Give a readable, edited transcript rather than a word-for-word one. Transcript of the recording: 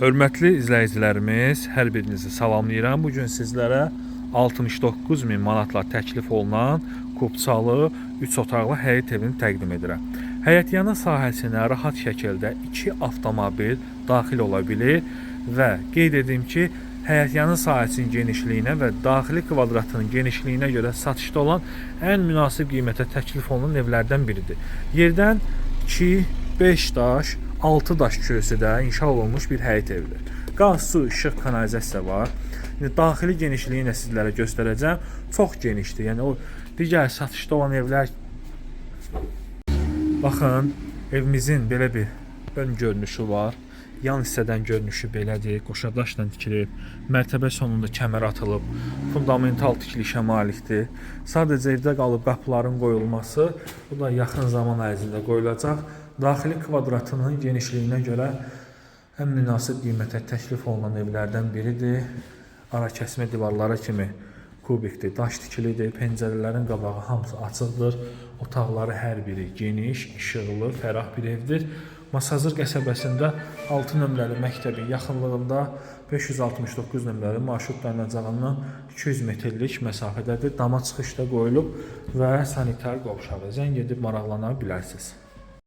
Hörmətli izləyicilərimiz, hər birinizi salamlayıram. Bugün sizlərə 69.000 manatla təklif olunan Kupçalı 3 otaqlı həyət evini təqdim edirəm. Həyətyanı sahəsinə rahat şəkildə 2 avtomobil daxil ola bilir və qeyd edim ki, həyətyanı sahəsinin genişliyinə və daxili kvadratının genişliyinə görə satışda olan ən münasib qiymətə təklif olunan evlərdən biridir. Yerdən 2, 5 daş, 6 daş kürsüdə inşa olunmuş bir həyət evidir. Qaz, su, işıq, kanalizasiya var. Daxili genişliyini də sizlərə göstərəcəm. Çox genişdir. Yəni o digər satışda olan evlər. Baxın, evimizin belə bir ön görünüşü var. Yan hissədən görünüşü belədir. Qoşadaşla tikilib, mərtəbə sonunda kəmər atılıb, fundamental tikilişə malikdir. Sadəcə evdə qalıb qapıların qoyulması, bu da yaxın zaman ərzində qoyulacaq. Daxili kvadratının genişliyinə görə ən münasib qiymətə təklif olunan evlərdən biridir. Ara kəsmə divarları kimi kubikdir, daş tikilidir, pəncərələrin qabağı hamısı açıqdır. Otaqları hər biri geniş, işıqlı, fərah bir evdir. Masazır qəsəbəsində 6 nömrəli məktəbin yaxınlığında 569 nömrəli marşrut dayanacağından 200 metrlik məsafədədir. Dama çıxış da qoyulub və sanitar qovşağı. Zəng edib maraqlana bilərsiniz.